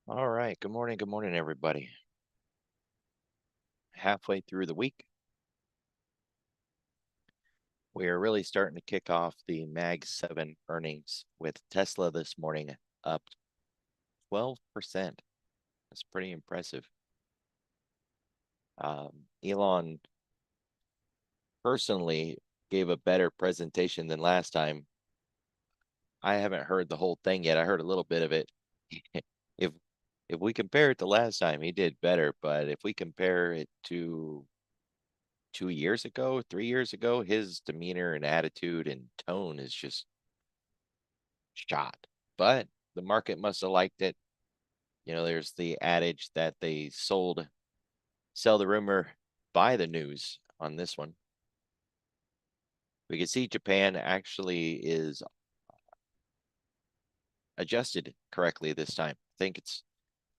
All right. Good morning, everybody. Halfway through the week, we are really starting to kick off the Mag 7 earnings with Tesla this morning up 12%. That's pretty impressive. Elon personally gave a better presentation than last time. I haven't heard the whole thing yet. I heard a little bit of it. If if we compare it to last time, he did better. But if we compare it to 2 years ago, 3 years ago, his demeanor and attitude and tone is just shot. But the market must have liked it. You know, there's the adage that they sell the rumor, buy the news on this one. We can see Japan actually is adjusted correctly this time. I think it's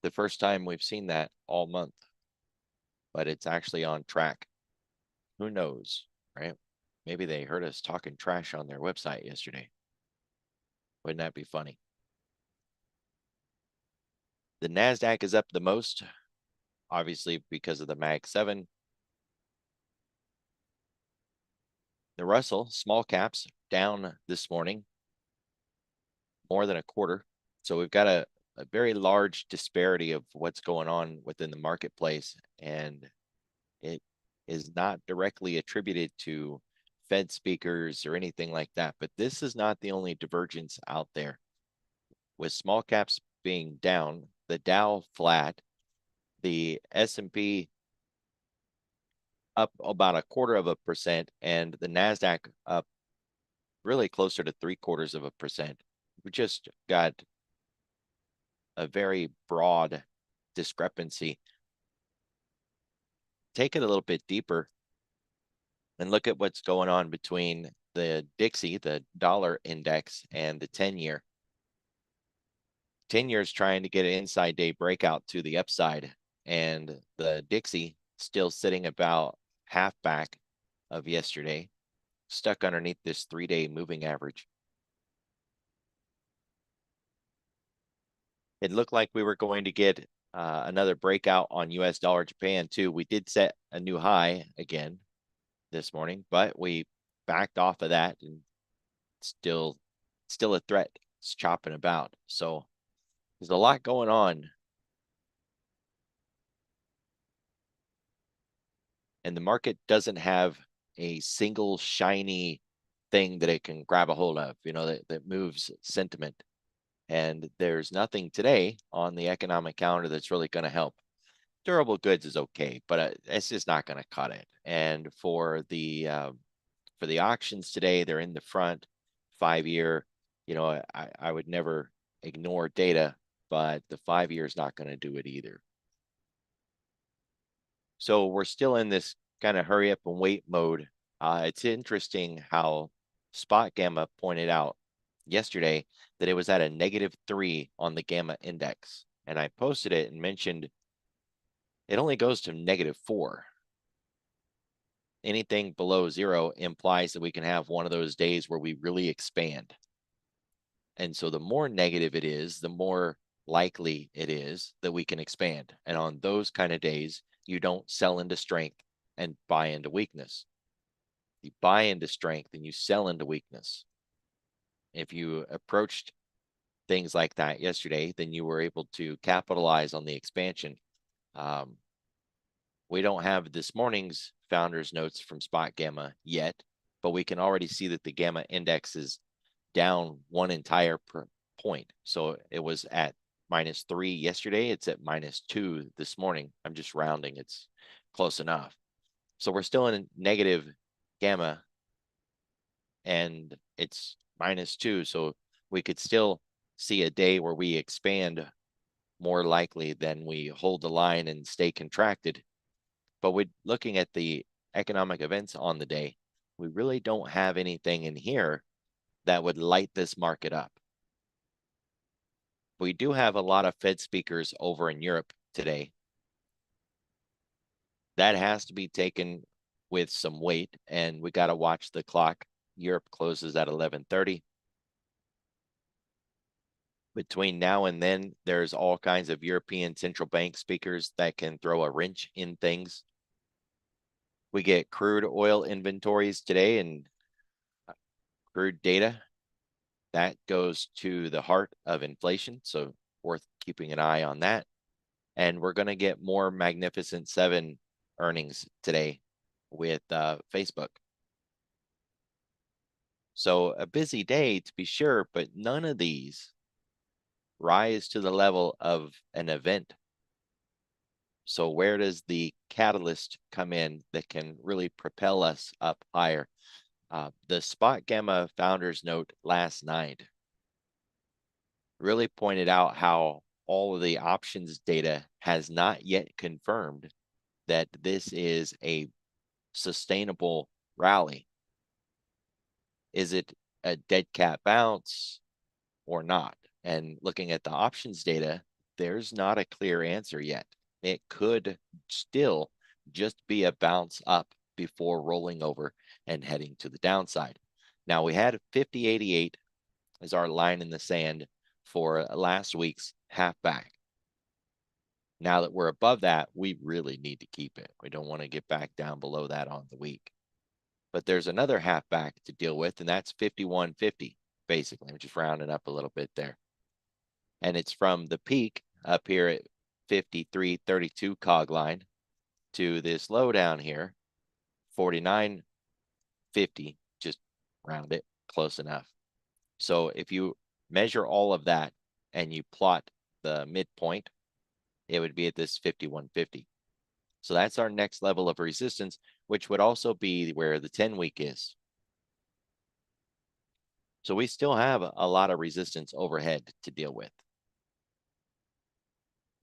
the first time we've seen that all month, but it's actually on track. Who knows, right? Maybe they heard us talking trash on their website yesterday. Wouldn't that be funny? The NASDAQ is up the most, obviously because of the Mag 7. The Russell small caps down this morning, more than a quarter. So we've got a very large disparity of what's going on within the marketplace, and it is not directly attributed to Fed speakers or anything like that. But this is not the only divergence out there. With small caps being down, the Dow flat, the S&P up about 0.25%, and the NASDAQ up really closer to 0.75%. We just got a very broad discrepancy. Take it a little bit deeper and look at what's going on between the Dixie, the dollar index, and the 10-year. 10 years trying to get an inside day breakout to the upside, and the Dixie still sitting about half back of yesterday, stuck underneath this 3-day moving average. It looked like we were going to get another breakout on US dollar Japan too. We did set a new high again this morning, but we backed off of that, and still a threat. It's chopping about. So there's a lot going on. And the market doesn't have a single shiny thing that it can grab a hold of, you know, that moves sentiment. And there's nothing today on the economic calendar that's really going to help. Durable goods is okay, but it's just not going to cut it. And for the auctions today, they're in the front 5-year. You know, I would never ignore data, but the 5-year is not going to do it either. So we're still in this kind of hurry up and wait mode. It's interesting how Spot Gamma pointed out yesterday that it was at a -3 on the Gamma index. And I posted it and mentioned it only goes to -4. Anything below 0 implies that we can have one of those days where we really expand. And so the more negative it is, the more likely it is that we can expand. And on those kind of days, you don't sell into strength and buy into weakness. You buy into strength and you sell into weakness. If you approached things like that yesterday, then you were able to capitalize on the expansion. We don't have this morning's founders notes from Spot Gamma yet, but we can already see that the Gamma index is down one entire point. So it was at -3 yesterday. It's at -2 this morning. I'm just rounding. It's close enough. So we're still in a negative Gamma, and it's -2. So we could still see a day where we expand more likely than we hold the line and stay contracted. But we're looking at the economic events on the day. We really don't have anything in here that would light this market up. We do have a lot of Fed speakers over in Europe today. That has to be taken with some weight, and we got to watch the clock. Europe closes at 11:30. Between now and then, there's all kinds of European central bank speakers that can throw a wrench in things. We get crude oil inventories today and crude data. That goes to the heart of inflation, so worth keeping an eye on that. And we're going to get more Magnificent Seven earnings today with Facebook. So a busy day to be sure, but none of these rise to the level of an event. So where does the catalyst come in that can really propel us up higher? The Spot Gamma founders note last night really pointed out how all of the options data has not yet confirmed that this is a sustainable rally. Is it a dead cat bounce or not? And looking at the options data, there's not a clear answer yet. It could still just be a bounce up before rolling over and heading to the downside. Now we had 50.88 as our line in the sand for last week's half back. Now that we're above that, we really need to keep it. We don't want to get back down below that on the week. But there's another half back to deal with, and that's 51.50, basically. I'm just rounding up a little bit there. And it's from the peak up here at 53.32 cog line to this low down here, 49.50, just round it close enough. So if you measure all of that and you plot the midpoint, it would be at this 51.50. So that's our next level of resistance, which would also be where the 10-week is. So we still have a lot of resistance overhead to deal with.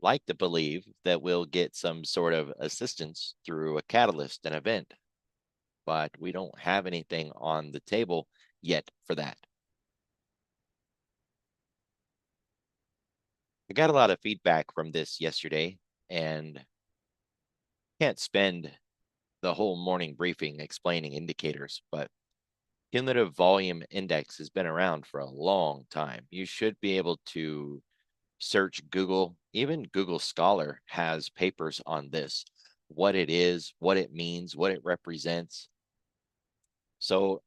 Like to believe that we'll get some sort of assistance through a catalyst, an event, but we don't have anything on the table yet for that. I got a lot of feedback from this yesterday and can't spend the whole morning briefing explaining indicators, but cumulative volume index has been around for a long time. You should be able to search Google. Even Google Scholar has papers on this, what it is, what it means, what it represents. So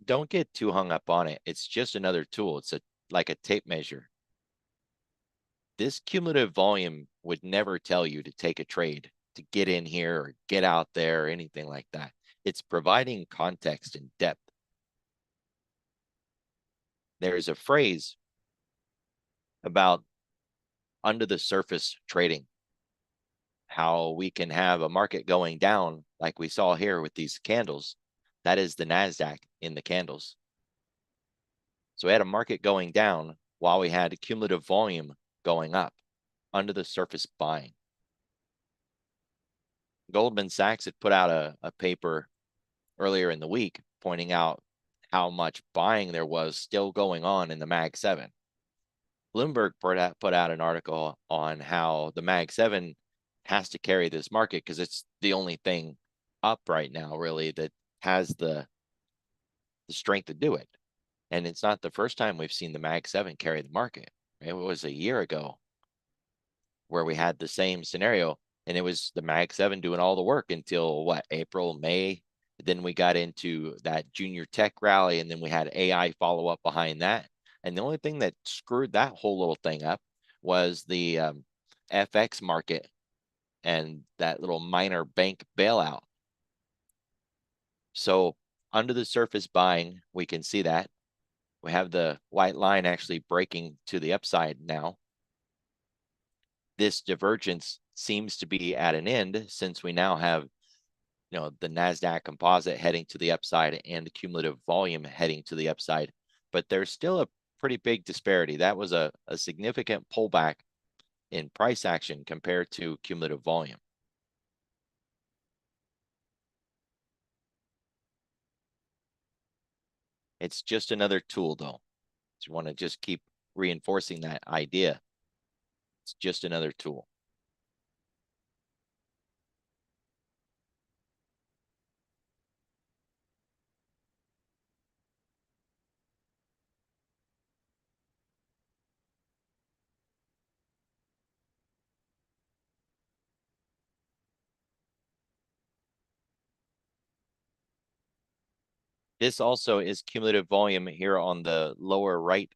don't get too hung up on it. It's just another tool. It's like a tape measure. This cumulative volume would never tell you to take a trade, to get in here or get out there or anything like that. It's providing context and depth. There's a phrase about under the surface trading, how we can have a market going down like we saw here with these candles. That is the NASDAQ in the candles. So we had a market going down while we had cumulative volume going up, under the surface buying. Goldman Sachs had put out a paper earlier in the week pointing out how much buying there was still going on in the Mag 7. Bloomberg put out an article on how the Mag 7 has to carry this market because it's the only thing up right now, really, that has the strength to do it. And it's not the first time we've seen the Mag 7 carry the market. It was a year ago where we had the same scenario, and it was the Mag 7 doing all the work until what, April, May. Then we got into that junior tech rally, and then we had AI follow up behind that. And the only thing that screwed that whole little thing up was the FX market and that little minor bank bailout. So under the surface buying, we can see that. We have the white line actually breaking to the upside now. This divergence seems to be at an end since we now have, the NASDAQ composite heading to the upside and the cumulative volume heading to the upside. But there's still a pretty big disparity. That was a significant pullback in price action compared to cumulative volume. It's just another tool, though. So you want to just keep reinforcing that idea. It's just another tool. This also is cumulative volume here on the lower right.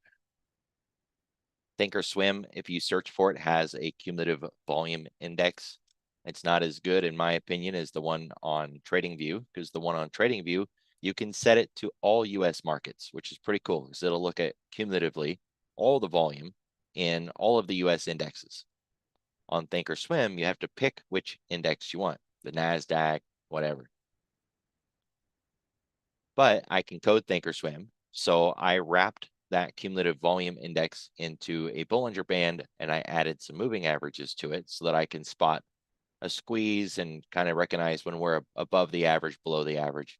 Thinkorswim, if you search for it, has a cumulative volume index. It's not as good, in my opinion, as the one on TradingView, because the one on TradingView, you can set it to all US markets, which is pretty cool, because it'll look at cumulatively all the volume in all of the US indexes. On Thinkorswim, you have to pick which index you want, the NASDAQ, whatever. But I can code Thinkorswim, so I wrapped that cumulative volume index into a Bollinger Band, and I added some moving averages to it so that I can spot a squeeze and kind of recognize when we're above the average, below the average.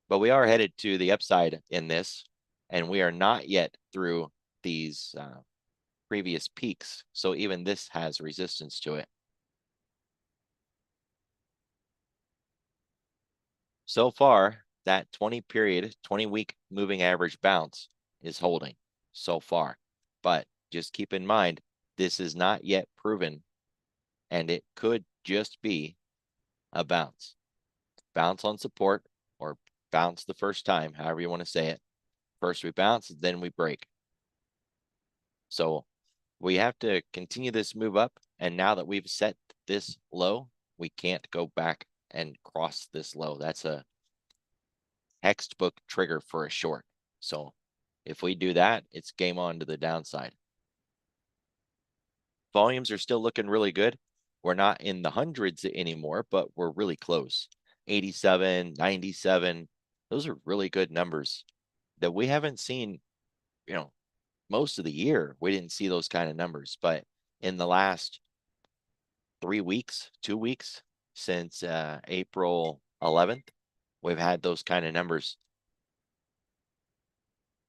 But we are headed to the upside in this, and we are not yet through these previous peaks. So even this has resistance to it. So far, that 20-week moving average bounce is holding so far. But just keep in mind, this is not yet proven, and it could just be a bounce. Bounce on support, or bounce the first time, however you want to say it. First we bounce, then we break. So we have to continue this move up, and now that we've set this low, we can't go back and cross this low. That's a textbook trigger for a short. So if we do that, it's game on to the downside. Volumes are still looking really good. We're not in the hundreds anymore, but we're really close. 87, 97. Those are really good numbers that we haven't seen, most of the year. We didn't see those kind of numbers, but in the last 3 weeks, 2 weeks since April 11th, we've had those kind of numbers.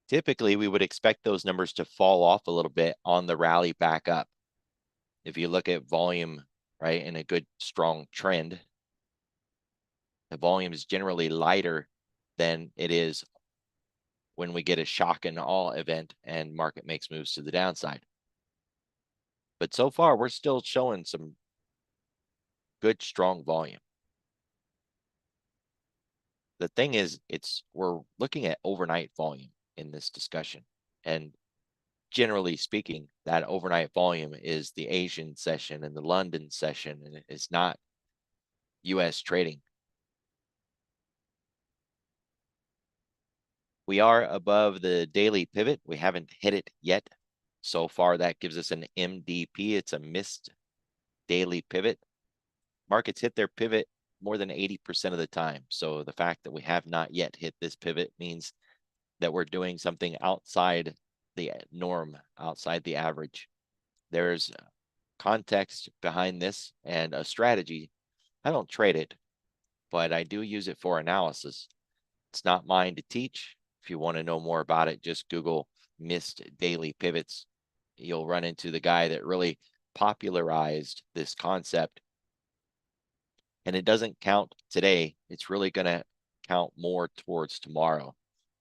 Typically, we would expect those numbers to fall off a little bit on the rally back up. If you look at volume, right, in a good strong trend, the volume is generally lighter than it is when we get a shock and awe event and market makes moves to the downside. But so far, we're still showing some good, strong volume. The thing is, we're looking at overnight volume in this discussion. And generally speaking, that overnight volume is the Asian session and the London session, and it's not US trading. We are above the daily pivot. We haven't hit it yet. So far, that gives us an MDP. It's a missed daily pivot. Markets hit their pivot more than 80% of the time. So the fact that we have not yet hit this pivot means that we're doing something outside the norm, outside the average. There's context behind this and a strategy. I don't trade it, but I do use it for analysis. It's not mine to teach. If you want to know more about it, just Google missed daily pivots. You'll run into the guy that really popularized this concept. And it doesn't count today. It's really going to count more towards tomorrow.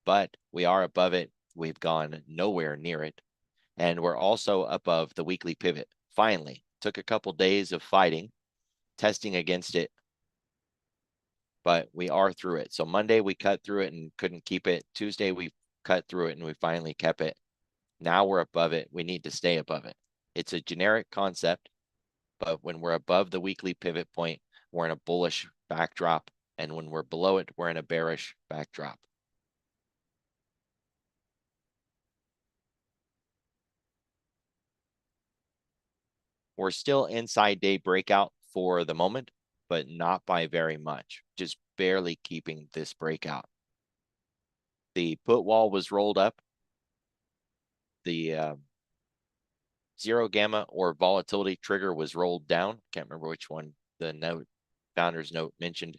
But we are above it. We've gone nowhere near it. And we're also above the weekly pivot. Finally, took a couple days of fighting, testing against it, but we are through it. So Monday we cut through it and couldn't keep it. Tuesday we cut through it and we finally kept it. Now we're above it. We need to stay above it. It's a generic concept, but when we're above the weekly pivot point, we're in a bullish backdrop. And when we're below it, we're in a bearish backdrop. We're still inside day breakout for the moment, but not by very much, just barely keeping this breakout. The put wall was rolled up. The zero gamma or volatility trigger was rolled down. Can't remember which one the founder's note mentioned,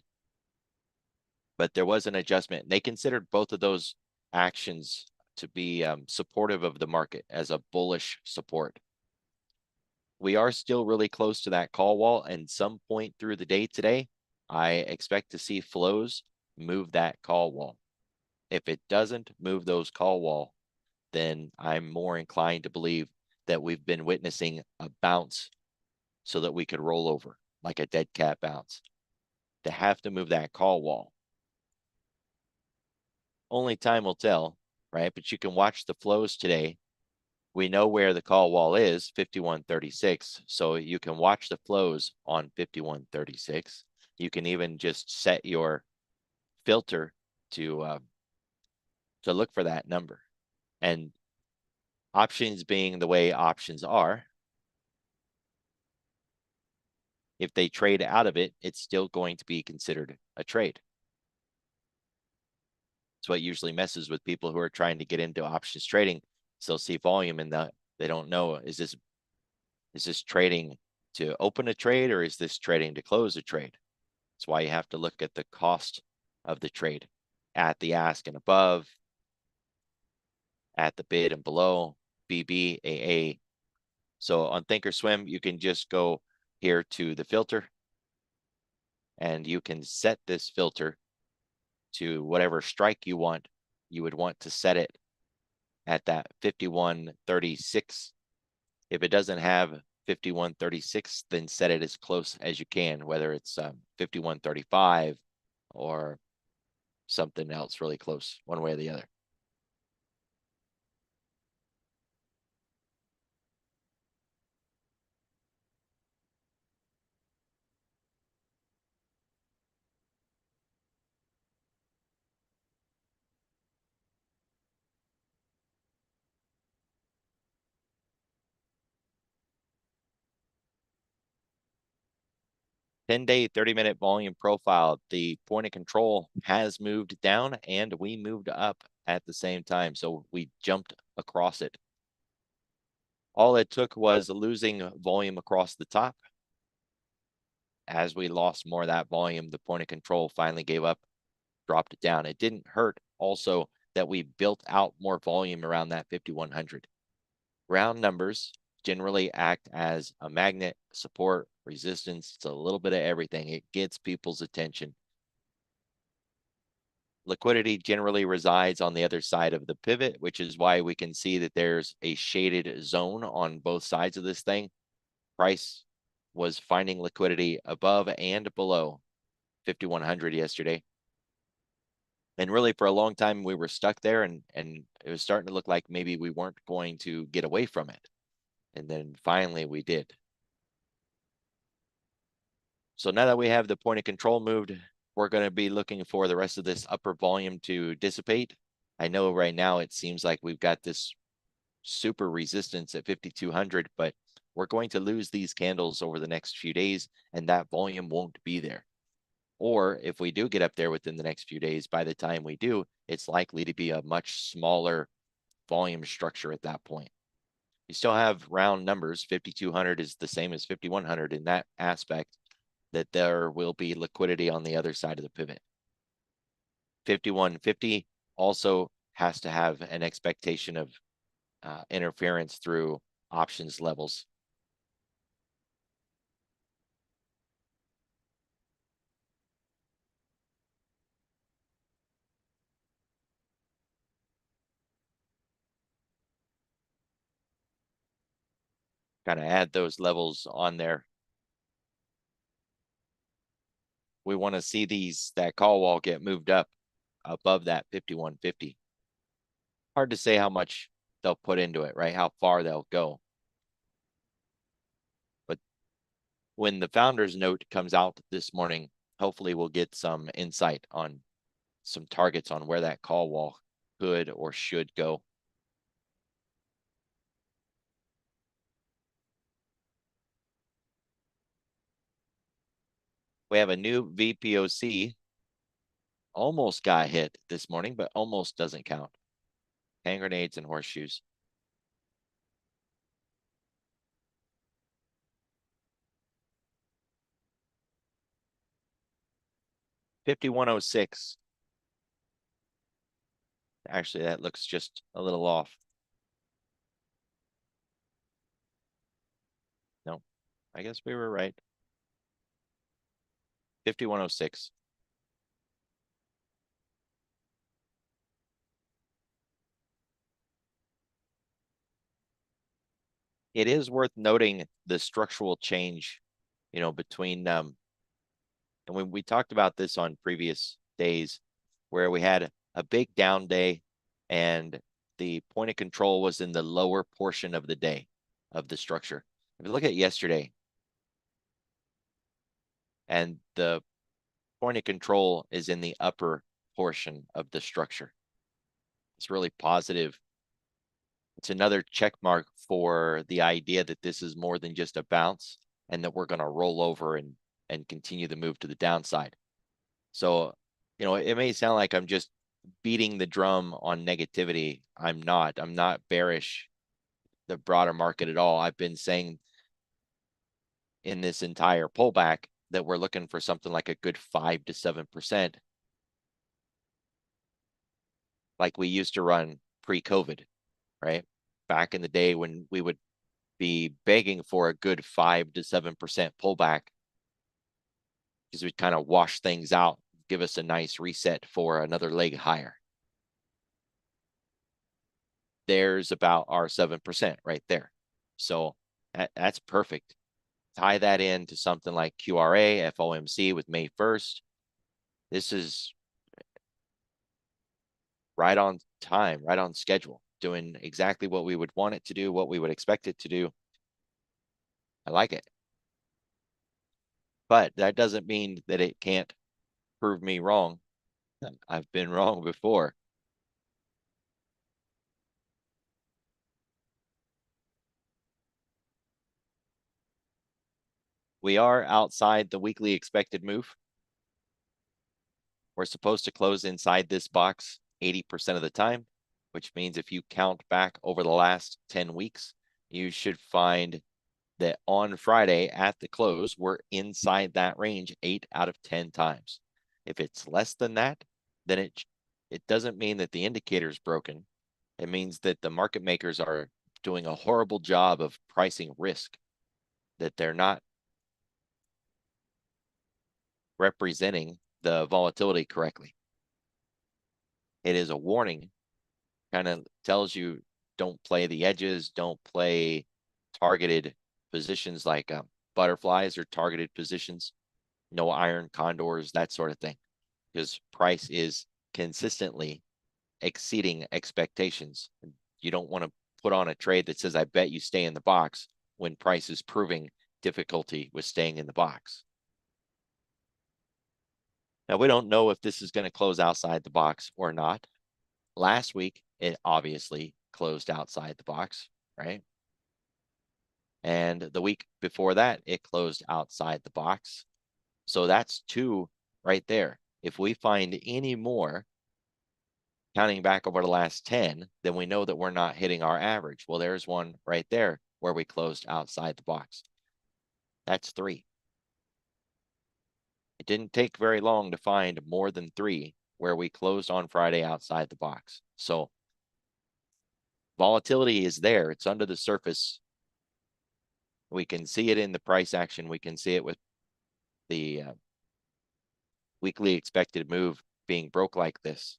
but there was an adjustment. They considered both of those actions to be supportive of the market as a bullish support. We are still really close to that call wall, and some point through the day today, I expect to see flows move that call wall. If it doesn't move those call wall, then I'm more inclined to believe that we've been witnessing a bounce so that we could roll over like a dead cat bounce. to have to move that call wall. Only time will tell, right? But you can watch the flows today. We know where the call wall is, 51.36. So you can watch the flows on 51.36. You can even just set your filter to look for that number. And options being the way options are, if they trade out of it, it's still going to be considered a trade. It's what usually messes with people who are trying to get into options trading. So they'll see volume and they don't know, is this trading to open a trade or is this trading to close a trade? That's why you have to look at the cost of the trade at the ask and above, at the bid and below, BB, AA. So on Thinkorswim, you can just go here to the filter and you can set this filter to whatever strike you want. You would want to set it at that 51.36. If it doesn't have 51.36, then set it as close as you can, whether it's 51.35 or something else really close, one way or the other. Ten-day, 30-minute volume profile. The point of control has moved down and we moved up at the same time. So we jumped across it. All it took was losing volume across the top. As we lost more of that volume, the point of control finally gave up, dropped it down. It didn't hurt also that we built out more volume around that 5100. Round numbers generally act as a magnet, support, resistance. It's a little bit of everything. It gets people's attention. Liquidity generally resides on the other side of the pivot, which is why we can see that there's a shaded zone on both sides of this thing. Price was finding liquidity above and below 5100 yesterday. And really for a long time, we were stuck there and it was starting to look like maybe we weren't going to get away from it. And then finally we did. So now that we have the point of control moved, we're going to be looking for the rest of this upper volume to dissipate. I know right now it seems like we've got this super resistance at 5200, but we're going to lose these candles over the next few days and that volume won't be there. Or if we do get up there within the next few days, by the time we do, it's likely to be a much smaller volume structure at that point. You still have round numbers. 5200 is the same as 5100 in that aspect, that there will be liquidity on the other side of the pivot. 5150 also has to have an expectation of interference through options levels. Kind of add those levels on there. We want to see that call wall get moved up above that 5150. Hard to say how much they'll put into it, right? How far they'll go. But when the founder's note comes out this morning, hopefully we'll get some insight on some targets on where that call wall could or should go. We have a new VPOC. Almost got hit this morning, but almost doesn't count. Hand grenades and horseshoes. $51.06. Actually, that looks just a little off. No, I guess we were right. 51.06. It is worth noting the structural change, between And when we talked about this on previous days where we had a big down day and the point of control was in the lower portion of the day of the structure. If you look at yesterday and the point of control is in the upper portion of the structure, it's really positive. It's another check mark for the idea that this is more than just a bounce and that we're going to roll over and continue the move to the downside. So, it may sound like I'm just beating the drum on negativity. I'm not bearish the broader market at all. I've been saying in this entire pullback that we're looking for something like a good 5 to 7%, like we used to run pre-COVID, right? Back in the day when we would be begging for a good 5 to 7% pullback because we'd kind of wash things out, give us a nice reset for another leg higher. There's about our 7% right there. So that's perfect. Tie that into something like QRA, FOMC with May 1st. This is right on time, right on schedule, doing exactly what we would want it to do, what we would expect it to do. I like it. But that doesn't mean that it can't prove me wrong. I've been wrong before. We are outside the weekly expected move. We're supposed to close inside this box 80% of the time, which means if you count back over the last 10 weeks, you should find that on Friday at the close, we're inside that range 8 out of 10 times. If it's less than that, then it doesn't mean that the indicator is broken. It means that the market makers are doing a horrible job of pricing risk, that they're not representing the volatility correctly. It is a warning, kind of tells you don't play the edges, don't play targeted positions like butterflies or targeted positions, no iron condors, that sort of thing, because price is consistently exceeding expectations. You don't want to put on a trade that says, I bet you stay in the box when price is proving difficulty with staying in the box. Now, we don't know if this is going to close outside the box or not. Last week, it obviously closed outside the box, right? And the week before that, it closed outside the box. So that's 2 right there. If we find any more counting back over the last 10, then we know that we're not hitting our average. Well, there's one right there where we closed outside the box. That's 3. It didn't take very long to find more than 3 where we closed on Friday outside the box. So volatility is there. It's under the surface. We can see it in the price action. We can see it with the weekly expected move being broke like this.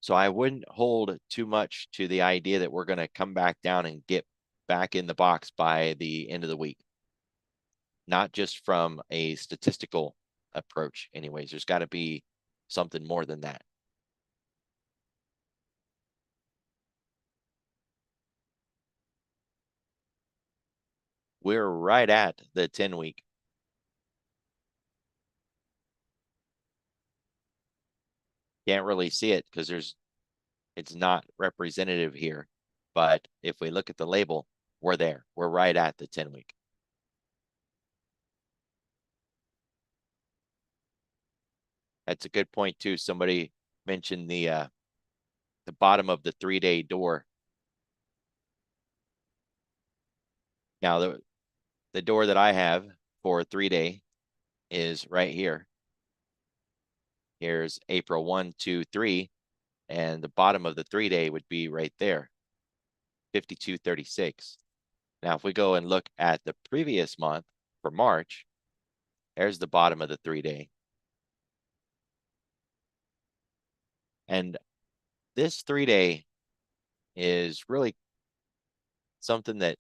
So I wouldn't hold too much to the idea that we're going to come back down and get back in the box by the end of the week. Not just from a statistical approach anyways. There's got to be something more than that. We're right at the 10-week. Can't really see it because it's not representative here. But if we look at the label, we're there. We're right at the 10-week. That's a good point too. Somebody mentioned the bottom of the 3-day door. Now the door that I have for 3-day is right here. Here's April 1, 2, 3, and the bottom of the 3-day would be right there, 52.36. Now, if we go and look at the previous month for March, there's the bottom of the 3-day. And this 3-day is really something that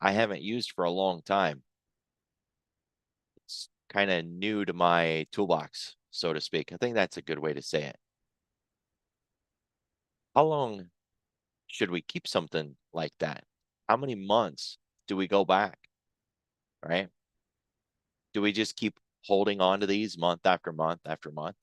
I haven't used for a long time. kind of new to my toolbox, so to speak. I think that's a good way to say it. How long should we keep something like that? How many months do we go back, right? Do we just keep holding on to these month after month after month?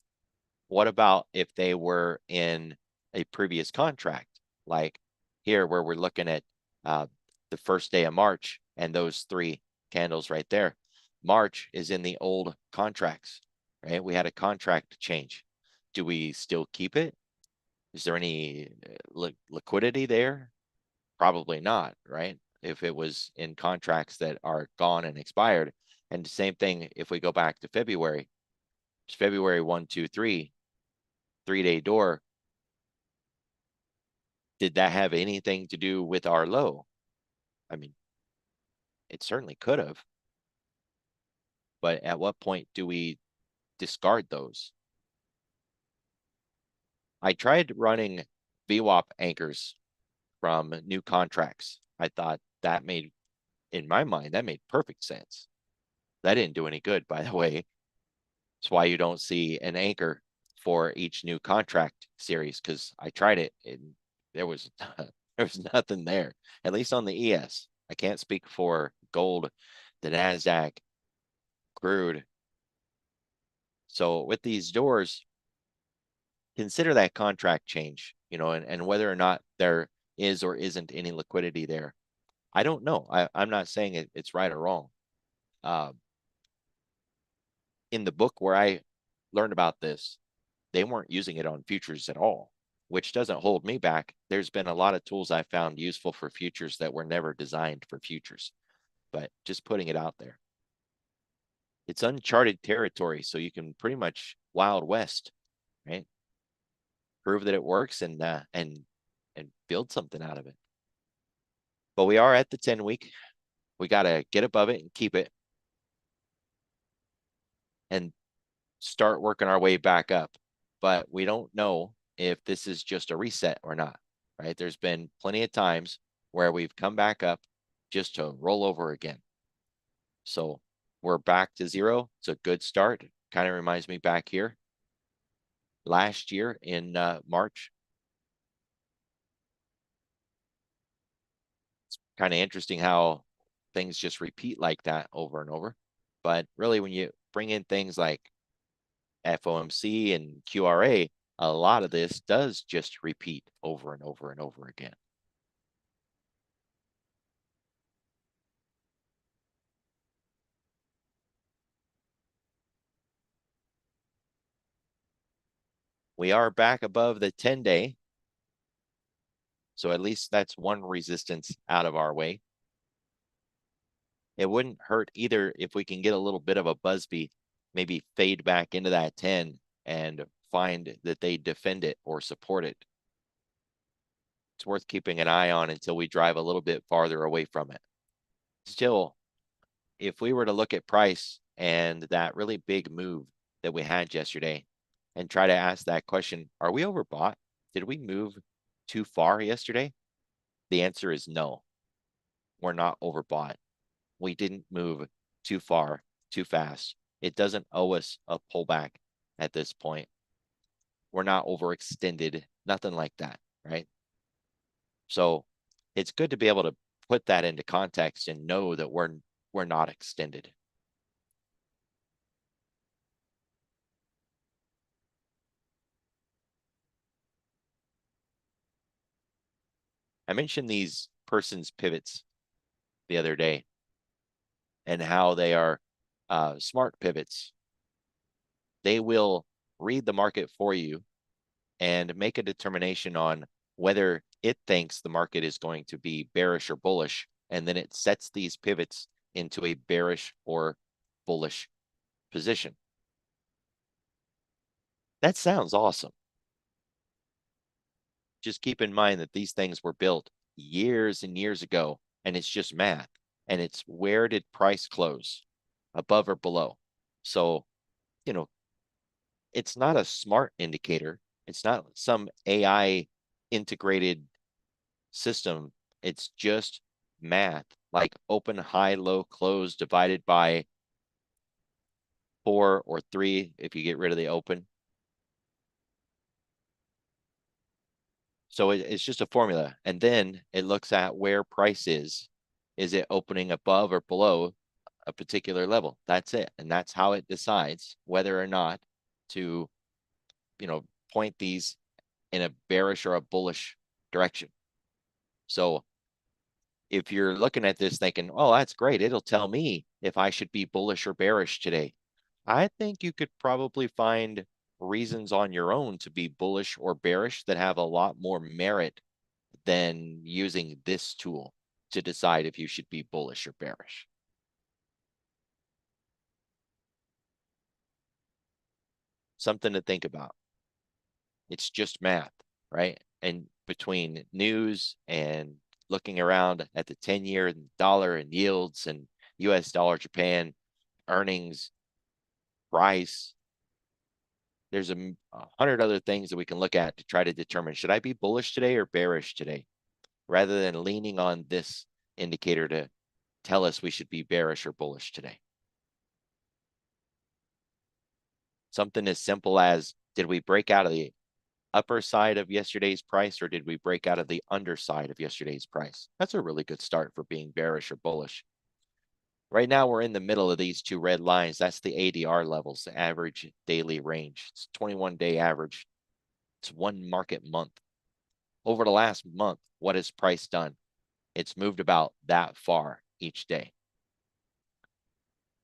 What about if they were in a previous contract, like here where we're looking at the first day of March and those 3 candles right there? March is in the old contracts, right? We had a contract change. Do we still keep it? Is there any liquidity there? Probably not, right? If it was in contracts that are gone and expired. And the same thing if we go back to February. It's February 1, 2, 3, 3-day door. Did that have anything to do with our low? I mean, it certainly could have. But at what point do we discard those? I tried running VWAP anchors from new contracts. I thought that made, in my mind, that made perfect sense. That didn't do any good, by the way. That's why you don't see an anchor for each new contract series, because I tried it and there was there was nothing there, at least on the ES. I can't speak for gold, the NASDAQ, crude. So with these doors, consider that contract change, and whether or not there is or isn't any liquidity there. I don't know. I'm not saying it's right or wrong. In the book where I learned about this, they weren't using it on futures at all, which doesn't hold me back. There's been a lot of tools I found useful for futures that were never designed for futures, but just putting it out there. It's uncharted territory, so you can pretty much Wild West, right? Prove that it works and build something out of it. But we are at the 10-week. We got to get above it and keep it and start working our way back up. But we don't know if this is just a reset or not, right? There's been plenty of times where we've come back up just to roll over again. So we're back to 0. It's a good start. Kind of reminds me back here last year in March. It's kind of interesting how things just repeat like that over and over. But really, when you bring in things like FOMC and QRA, a lot of this does just repeat over and over and over again. We are back above the 10-day. So at least that's one resistance out of our way. It wouldn't hurt either if we can get a little bit of a Busby, maybe fade back into that 10 and find that they defend it or support it. It's worth keeping an eye on until we drive a little bit farther away from it. Still, if we were to look at price and that really big move that we had yesterday and try to ask that question, are we overbought? Did we move too far yesterday? The answer is no. We're not overbought. We didn't move too far, too fast. It doesn't owe us a pullback at this point. We're not overextended, nothing like that, right? So it's good to be able to put that into context and know that we're not extended. I mentioned these person's pivots the other day and how they are smart pivots. They will read the market for you and make a determination on whether it thinks the market is going to be bearish or bullish. And then it sets these pivots into a bearish or bullish position. That sounds awesome. Just keep in mind that these things were built years and years ago, and it's just math. And it's where did price close, above or below? So, it's not a smart indicator. It's not some AI integrated system. It's just math, like open, high, low, close divided by 4 or 3 if you get rid of the open. So it's just a formula. And then it looks at where price is. Is it opening above or below a particular level? That's it. And that's how it decides whether or not to, point these in a bearish or a bullish direction. So if you're looking at this thinking, oh, that's great, it'll tell me if I should be bullish or bearish today. I think you could probably find reasons on your own to be bullish or bearish that have a lot more merit than using this tool to decide if you should be bullish or bearish. Something to think about. It's just math, right? And between news and looking around at the 10-year and dollar and yields and US dollar, Japan, earnings, price, there's a 100 other things that we can look at to try to determine, should I be bullish today or bearish today? Rather than leaning on this indicator to tell us we should be bearish or bullish today. Something as simple as, did we break out of the upper side of yesterday's price or did we break out of the underside of yesterday's price? That's a really good start for being bearish or bullish. Right now, we're in the middle of these two red lines. That's the ADR levels, the average daily range. It's 21-day average. It's 1 market month. Over the last month, what has price done? It's moved about that far each day.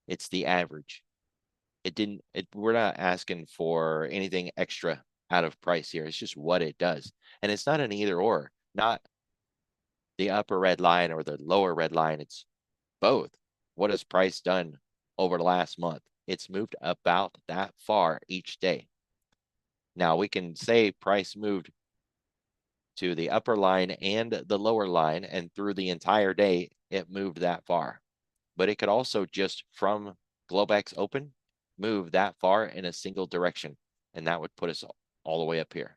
It's the average. We're not asking for anything extra out of price here. It's just what it does. And it's not an either or, not the upper red line or the lower red line. It's both. What has price done over the last month? It's moved about that far each day. Now we can say price moved to the upper line and the lower line, and through the entire day, it moved that far. But it could also just from Globex open move that far in a single direction, and that would put us all the way up here.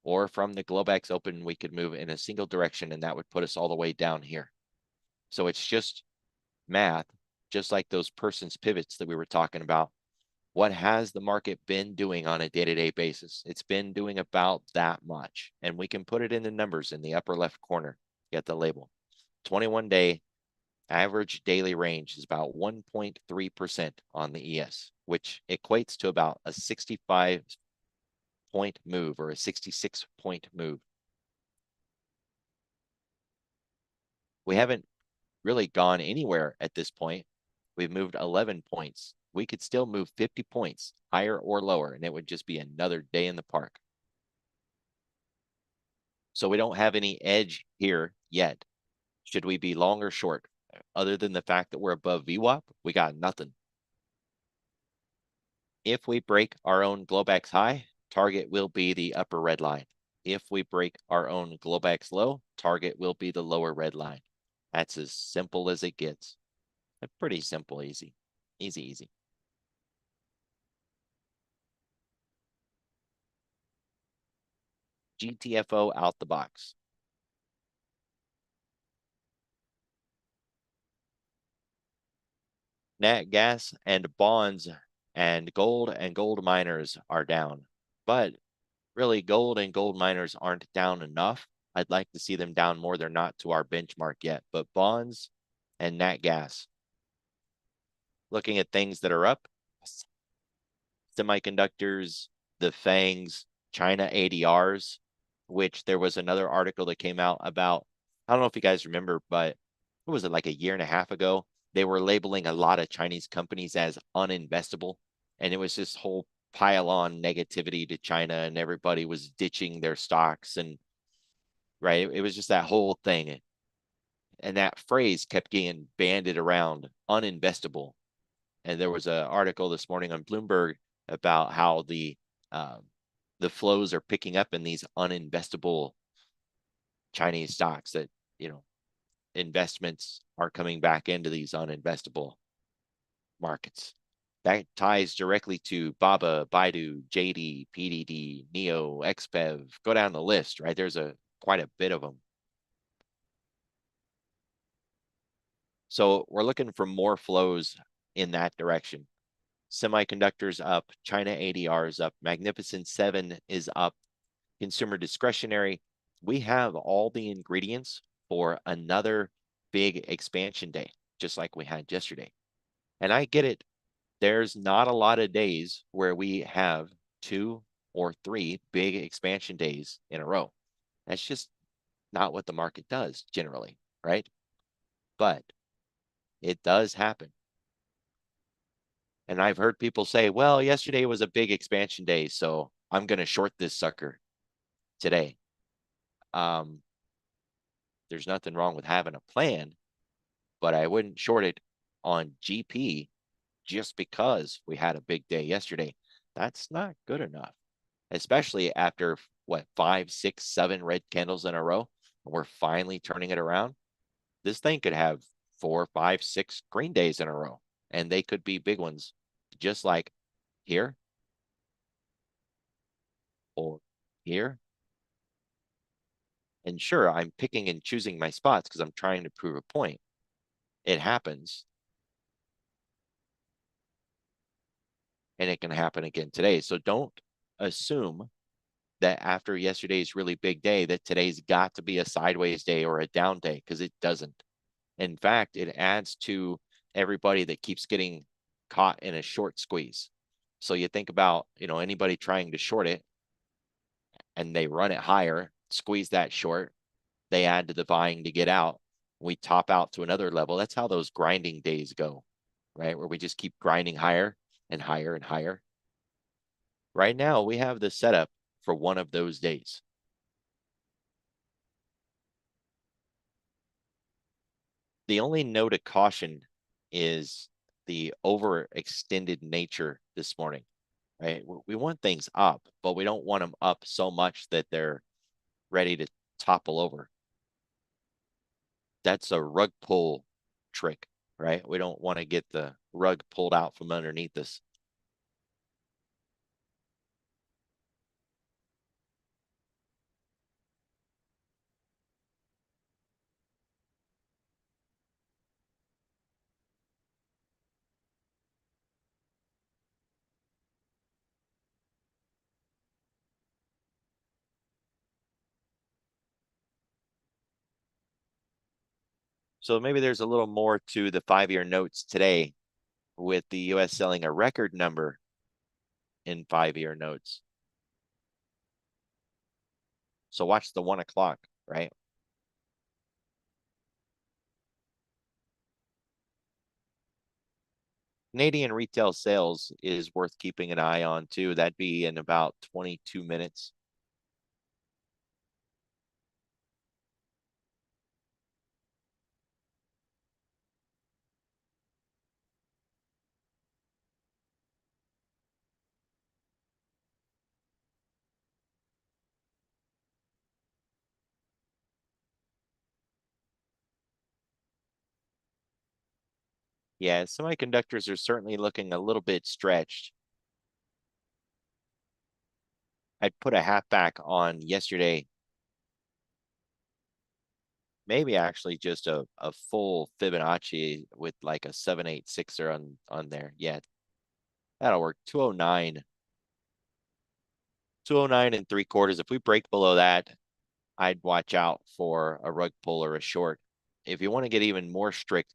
Or from the Globex open, we could move in a single direction, and that would put us all the way down here. So it's just math, just like those person's pivots that we were talking about. What has the market been doing on a day-to-day basis? It's been doing about that much, and we can put it in the numbers in the upper left corner. Get the label. 21-day average daily range is about 1.3% on the ES, which equates to about a 65-point move or a 66-point move. We haven't really gone anywhere at this point. We've moved 11 points. We could still move 50 points higher or lower, and it would just be another day in the park. So we don't have any edge here yet. Should we be long or short? Other than the fact that we're above VWAP, we got nothing. If we break our own Globex high, target will be the upper red line. If we break our own Globex low, target will be the lower red line. That's as simple as it gets. Pretty simple, easy. Easy. GTFO out the box. Nat gas and bonds and gold miners are down. But really, gold and gold miners aren't down enough. I'd like to see them down more. They're not to our benchmark yet. But bonds and nat gas. Looking at things that are up, semiconductors, the FANGs, China ADRs, which there was another article that came out about. I don't know if you guys remember, but what was it, like a year and a half ago? They were labeling a lot of Chinese companies as uninvestable. And it was this whole pile on negativity to China, and everybody was ditching their stocks. And right, it was just that whole thing. And that phrase kept getting banded around, uninvestable. And there was an article this morning on Bloomberg about how the flows are picking up in these uninvestable Chinese stocks, that investments are coming back into these uninvestable markets. That ties directly to Baba, Baidu, JD, PDD, Neo, XPEV. Go down the list, right? There's quite a bit of them. So we're looking for more flows in that direction. Semiconductors up, China ADR is up, Magnificent 7 is up, consumer discretionary. We have all the ingredients for another big expansion day, just like we had yesterday. And I get it. There's not a lot of days where we have 2 or 3 big expansion days in a row. That's just not what the market does generally, right? But it does happen. And I've heard people say, well, yesterday was a big expansion day, so I'm going to short this sucker today. There's nothing wrong with having a plan, but I wouldn't short it on GP just because we had a big day yesterday. That's not good enough, especially after what, 5, 6, 7 red candles in a row. And we're finally turning it around. This thing could have 4, 5, 6 green days in a row, and they could be big ones, just like here or here. And sure, I'm picking and choosing my spots because I'm trying to prove a point. It happens. And it can happen again today. So don't assume that after yesterday's really big day that today's got to be a sideways day or a down day, because it doesn't. In fact, it adds to everybody that keeps getting caught in a short squeeze. So you think about, anybody trying to short it and they run it higher, squeeze that short, they add to the buying to get out. We top out to another level. That's how those grinding days go, right? Where we just keep grinding higher and higher and higher. Right now, we have the setup for one of those days. The only note of caution is the overextended nature this morning, right? We want things up, but we don't want them up so much that they're ready to topple over. That's a rug pull trick, right? We don't want to get the rug pulled out from underneath us. So maybe there's a little more to the 5-year notes today, with the US selling a record number in 5-year notes. So watch the 1 o'clock, right? Canadian retail sales is worth keeping an eye on too. That'd be in about 22 minutes. Yeah, semiconductors are certainly looking a little bit stretched. I'd put a hat back on yesterday. Maybe actually just a full Fibonacci with like a 786er on there. Yeah, that'll work. 209. 209 and 3/4. If we break below that, I'd watch out for a rug pull or a short. If you want to get even more strict,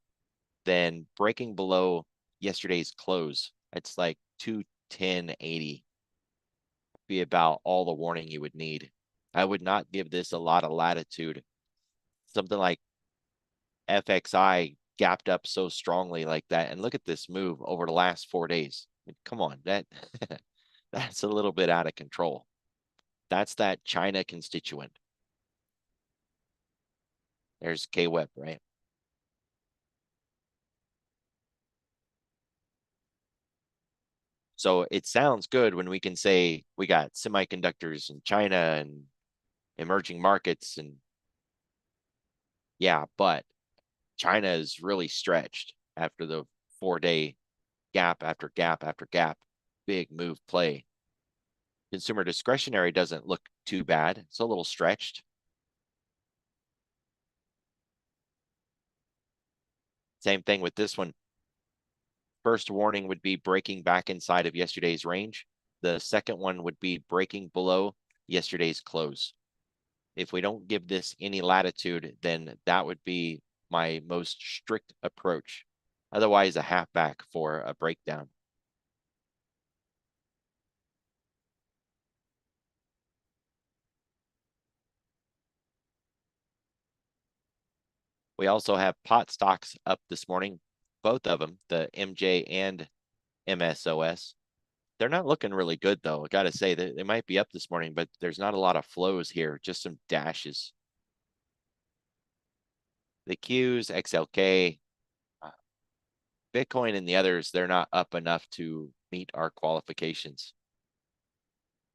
then breaking below yesterday's close, it's like 210.80 be about all the warning you would need. I would not give this a lot of latitude. Something like FXI gapped up so strongly like that. And look at this move over the last 4 days. I mean, come on, that's a little bit out of control. That's that China constituent. There's KWEP, right? So it sounds good when we can say we got semiconductors in China and emerging markets, and yeah, but China is really stretched after the 4-day gap after gap after gap, big move play. Consumer discretionary doesn't look too bad. It's a little stretched. Same thing with this one. first warning would be breaking back inside of yesterday's range. The second one would be breaking below yesterday's close. If we don't give this any latitude, then that would be my most strict approach. Otherwise, a half back for a breakdown. We also have pot stocks up this morning, both of them, the MJ and MSOS. They're not looking really good, though. I got to say that they might be up this morning, but there's not a lot of flows here, just some dashes. The Qs, XLK, Bitcoin, and the others, they're not up enough to meet our qualifications.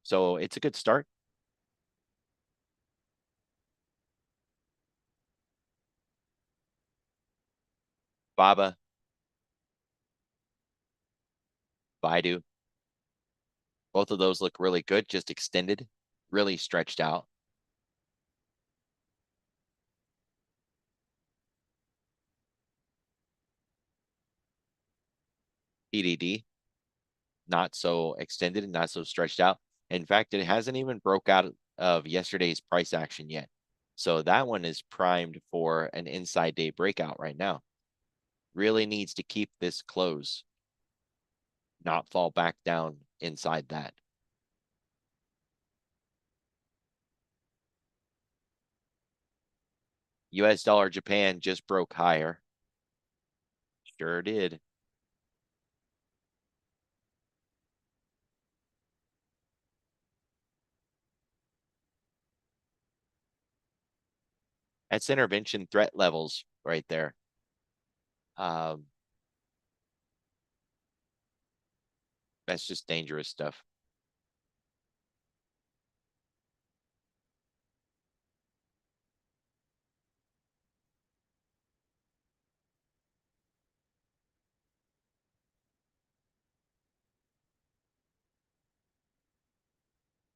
So it's a good start. Baba, Baidu, both of those look really good, just extended, really stretched out. PDD, not so extended and not so stretched out. In fact, it hasn't even broke out of yesterday's price action yet. So that one is primed for an inside day breakout right now. Really needs to keep this close, not fall back down inside that. US dollar Japan just broke higher. Sure did. That's intervention threat levels right there. That's just dangerous stuff.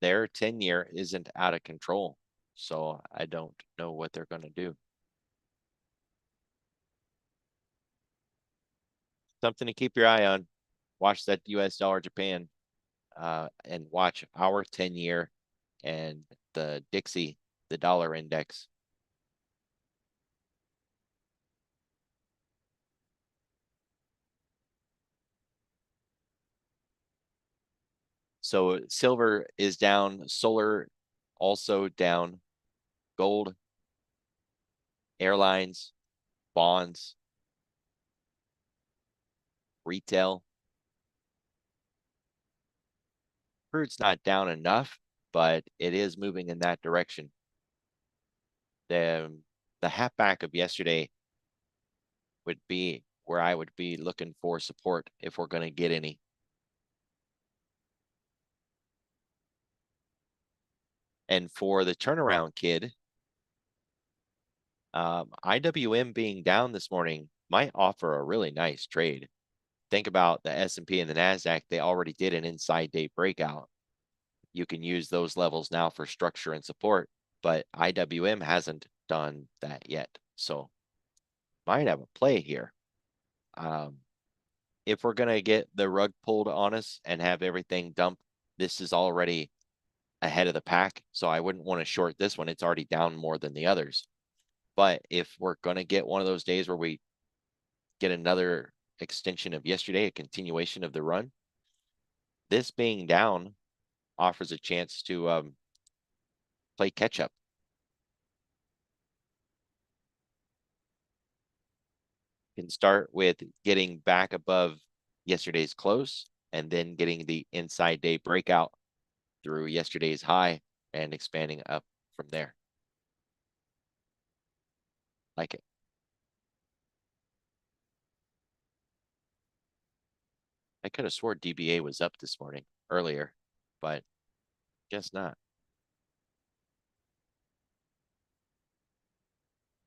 Their 10-year isn't out of control. So I don't know what they're going to do. Something to keep your eye on. Watch that US dollar Japan and watch our 10-year and the Dixie, the dollar index. So silver is down, solar also down, gold, airlines, bonds, retail. Crude's not down enough, but it is moving in that direction. The half back of yesterday would be where I would be looking for support if we're going to get any. And for the turnaround kid, IWM being down this morning might offer a really nice trade. Think about the S&P and the NASDAQ. They already did an inside day breakout. You can use those levels now for structure and support, but IWM hasn't done that yet. So might have a play here. If we're going to get the rug pulled on us and have everything dump, this is already ahead of the pack. So I wouldn't want to short this one. It's already down more than the others. But if we're going to get one of those days where we get another extension of yesterday, a continuation of the run, this being down offers a chance to play catch up. Can start with getting back above yesterday's close and then getting the inside day breakout through yesterday's high and expanding up from there. Like it. I could have swore DBA was up this morning earlier, but guess not.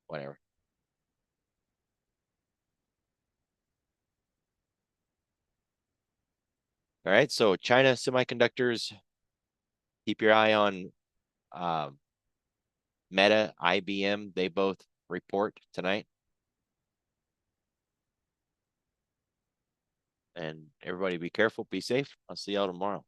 Whatever. All right, so China semiconductors, keep your eye on Meta, IBM. They both report tonight. and everybody be careful, be safe. I'll see y'all tomorrow.